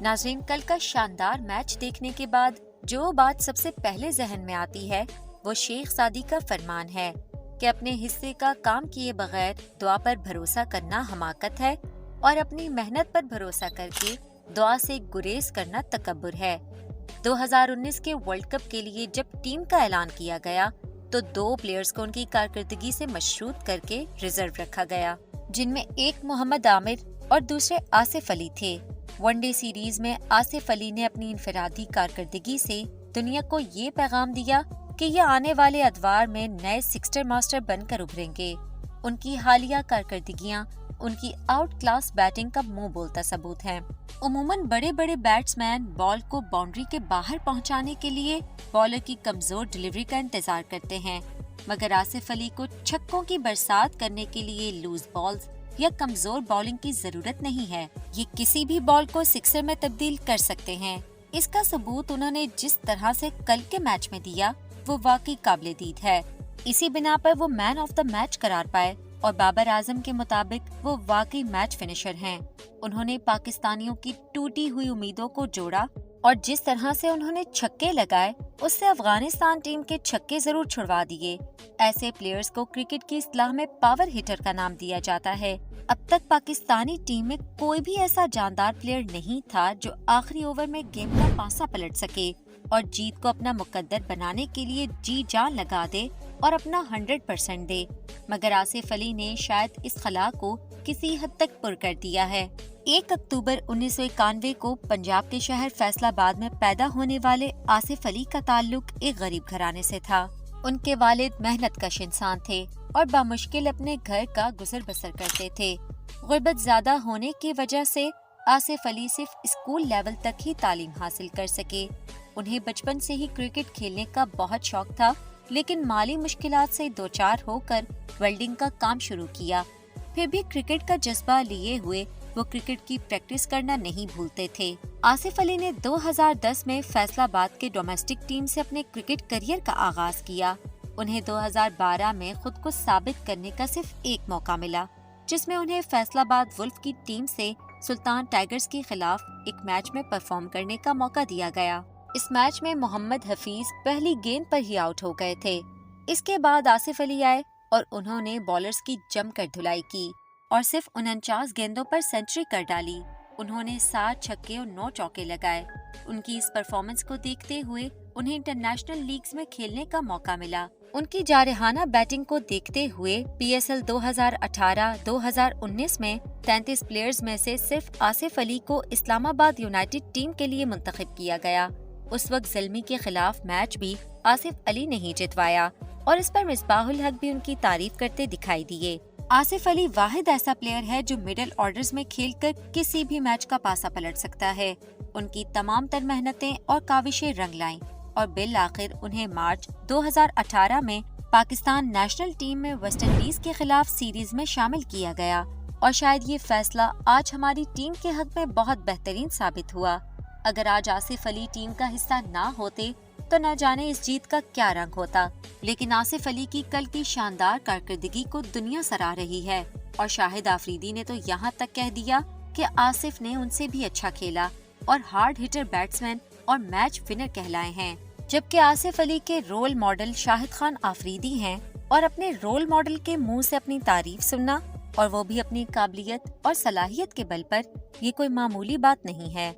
ناظرین، کل کا شاندار میچ دیکھنے کے بعد جو بات سب سے پہلے ذہن میں آتی ہے وہ شیخ سعدی کا فرمان ہے کہ اپنے حصے کا کام کیے بغیر دعا پر بھروسہ کرنا حماقت ہے اور اپنی محنت پر بھروسہ کر کے دعا سے گریز کرنا تکبر ہے۔ 2019 کے ورلڈ کپ کے لیے جب ٹیم کا اعلان کیا گیا تو 2 پلیئرز کو ان کی کارکردگی سے مشروط کر کے ریزرو رکھا گیا، جن میں ایک محمد عامر اور دوسرے آصف علی تھے۔ ون ڈے سیریز میں آصف علی نے اپنی انفرادی کارکردگی سے دنیا کو یہ پیغام دیا کہ یہ آنے والے ادوار میں نئے سکسٹر ماسٹر بن کر ابھریں گے۔ ان کی حالیہ کارکردگیاں ان کی آؤٹ کلاس بیٹنگ کا منہ بولتا ثبوت ہیں۔ عموماً بڑے بڑے بیٹسمین بال کو باؤنڈری کے باہر پہنچانے کے لیے بالر کی کمزور ڈیلیوری کا انتظار کرتے ہیں، مگر آصف علی کو چھکوں کی برسات کرنے کے لیے لوز بالز یا کمزور بالنگ کی ضرورت نہیں ہے۔ یہ کسی بھی بال کو سکسر میں تبدیل کر سکتے ہیں۔ اس کا ثبوت انہوں نے جس طرح سے کل کے میچ میں دیا وہ واقعی قابل دید ہے۔ اسی بنا پر وہ مین آف دا میچ قرار پائے اور بابر اعظم کے مطابق وہ واقعی میچ فنیشر ہیں۔ انہوں نے پاکستانیوں کی ٹوٹی ہوئی امیدوں کو جوڑا اور جس طرح سے انہوں نے چھکے لگائے اس سے افغانستان ٹیم کے چھکے ضرور چھڑوا دیے۔ ایسے پلیئرز کو کرکٹ کی اصطلاح میں پاور ہٹر کا نام دیا جاتا ہے۔ اب تک پاکستانی ٹیم میں کوئی بھی ایسا جاندار پلیئر نہیں تھا جو آخری اوور میں گیم کا پانسا پلٹ سکے اور جیت کو اپنا مقدر بنانے کے لیے جی جان لگا دے اور اپنا 100% دے، مگر آصف علی نے شاید اس خلا کو کسی حد تک پر کر دیا ہے۔ 1 اکتوبر 1991 کو پنجاب کے شہر فیصل آباد میں پیدا ہونے والے آصف علی کا تعلق ایک غریب گھرانے سے تھا۔ ان کے والد محنت کش انسان تھے اور بامشکل اپنے گھر کا گزر بسر کرتے تھے۔ غربت زیادہ ہونے کی وجہ سے آصف علی صرف اسکول لیول تک ہی تعلیم حاصل کر سکے۔ انہیں بچپن سے ہی کرکٹ کھیلنے کا بہت شوق تھا، لیکن مالی مشکلات سے دوچار ہو کر ویلڈنگ کا کام شروع کیا۔ پھر بھی کرکٹ کا جذبہ لیے ہوئے وہ کرکٹ کی پریکٹس کرنا نہیں بھولتے تھے۔ آصف علی نے 2010 میں فیصل آباد کے ڈومیسٹک ٹیم سے اپنے کرکٹ کیریئر کا آغاز کیا۔ انہیں 2012 میں خود کو ثابت کرنے کا صرف ایک موقع ملا، جس میں انہیں فیصل آباد ولف کی ٹیم سے سلطان ٹائگرز کے خلاف ایک میچ میں پرفارم کرنے کا موقع دیا گیا۔ اس میچ میں محمد حفیظ پہلی گیند پر ہی آؤٹ ہو گئے تھے۔ اس کے بعد آصف علی آئے اور انہوں نے بالرز کی جم کر دھلائی کی اور صرف 49 گیندوں پر سینچری کر ڈالی۔ انہوں نے 7 چھکے اور 9 چوکے لگائے۔ ان کی اس پرفارمنس کو دیکھتے ہوئے انہیں انٹرنیشنل لیگز میں کھیلنے کا موقع ملا۔ ان کی جارحانہ بیٹنگ کو دیکھتے ہوئے پی ایس ایل 2018-2019 میں 33 پلیئرز میں سے صرف آصف علی کو اسلام آباد یونائٹڈ ٹیم کے لیے منتخب کیا گیا۔ اس وقت زلمی کے خلاف میچ بھی آصف علی نے ہی جتوایا اور اس پر مصباح الحق بھی ان کی تعریف کرتے دکھائی دیے۔ آصف علی واحد ایسا پلیئر ہے جو مڈل آرڈرز میں کھیل کر کسی بھی میچ کا پاسا پلٹ سکتا ہے۔ ان کی تمام تر محنتیں اور کاوشیں رنگ لائیں اور بالآخر انہیں مارچ 2018 میں پاکستان نیشنل ٹیم میں ویسٹ انڈیز کے خلاف سیریز میں شامل کیا گیا، اور شاید یہ فیصلہ آج ہماری ٹیم کے حق میں بہت بہترین ثابت ہوا۔ اگر آج آصف علی ٹیم کا حصہ نہ ہوتے تو نہ جانے اس جیت کا کیا رنگ ہوتا، لیکن آصف علی کی کل کی شاندار کارکردگی کو دنیا سراہ رہی ہے، اور شاہد آفریدی نے تو یہاں تک کہہ دیا کہ آصف نے ان سے بھی اچھا کھیلا اور ہارڈ ہٹر بیٹسمین اور میچ ونر کہلائے ہیں، جبکہ آصف علی کے رول ماڈل شاہد خان آفریدی ہیں، اور اپنے رول ماڈل کے منہ سے اپنی تعریف سننا، اور وہ بھی اپنی قابلیت اور صلاحیت کے بل پر، یہ کوئی معمولی بات نہیں ہے۔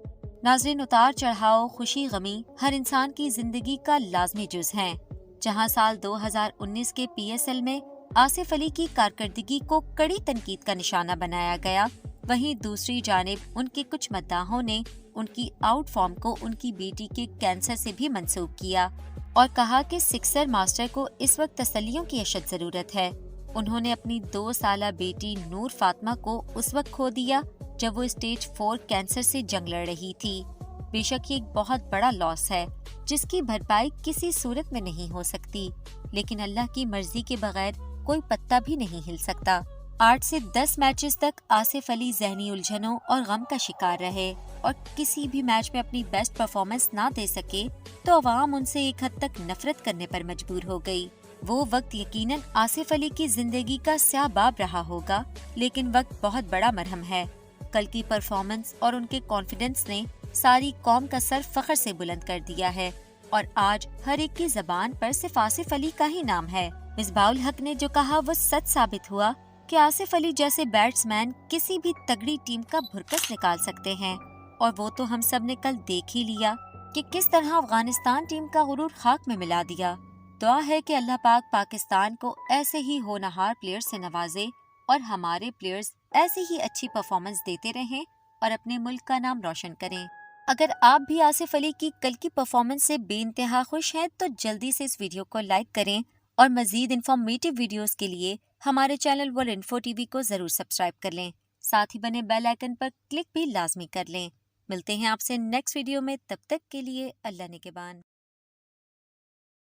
ناظرین، اتار چڑھاؤ، خوشی غمی ہر انسان کی زندگی کا لازمی جز ہیں۔ جہاں سال 2019 کے پی ایس ایل میں آصف علی کی کارکردگی کو کڑی تنقید کا نشانہ بنایا گیا، وہیں دوسری جانب ان کے کچھ مداحوں نے ان کی آؤٹ فارم کو ان کی بیٹی کے کینسر سے بھی منسوب کیا اور کہا کہ سکسر ماسٹر کو اس وقت تسلیوں کی اشد ضرورت ہے۔ انہوں نے اپنی 2 سالہ بیٹی نور فاطمہ کو اس وقت کھو دیا جب وہ اسٹیج 4 کینسر سے جنگ لڑ رہی تھی۔ بے شک یہ ایک بہت بڑا لاس ہے جس کی بھرپائی کسی صورت میں نہیں ہو سکتی، لیکن اللہ کی مرضی کے بغیر کوئی پتا بھی نہیں ہل سکتا۔ 8 سے 10 میچز تک آصف علی ذہنی الجھنوں اور غم کا شکار رہے اور کسی بھی میچ میں اپنی بیسٹ پرفارمنس نہ دے سکے تو عوام ان سے ایک حد تک نفرت کرنے پر مجبور ہو گئی۔ وہ وقت یقیناً آصف علی کی زندگی کا سیاہ باب رہا ہوگا، لیکن وقت بہت بڑا مرہم ہے۔ کل کی پرفارمنس اور ان کے کانفیڈنس نے ساری قوم کا سر فخر سے بلند کر دیا ہے اور آج ہر ایک کی زبان پر صرف آصف علی کا ہی نام ہے۔ مصباح الحق نے جو کہا وہ سچ ثابت ہوا کہ آصف علی جیسے بیٹسمین کسی بھی تگڑی ٹیم کا بھرکس نکال سکتے ہیں، اور وہ تو ہم سب نے کل دیکھ ہی لیا کہ کس طرح افغانستان ٹیم کا غرور خاک میں ملا دیا۔ دعا ہے کہ اللہ پاک پاکستان کو ایسے ہی ہونہار پلیئر سے نوازے اور ہمارے پلیئرز ایسی ہی اچھی پرفارمنس دیتے رہیں اور اپنے ملک کا نام روشن کریں۔ اگر آپ بھی آصف علی کی کل کی پرفارمنس سے بے انتہا خوش ہیں تو جلدی سے اس ویڈیو کو لائک کریں اور مزید انفارمیٹو ویڈیوز کے لیے ہمارے channel world info T V کو ضرور سبسکرائب کر لیں۔ ساتھ ہی بنے بیل آئیکن پر کلک بھی لازمی کر لیں۔ ملتے ہیں آپ سے نیکسٹ ویڈیو میں، تب تک کے لیے اللہ نگہبان۔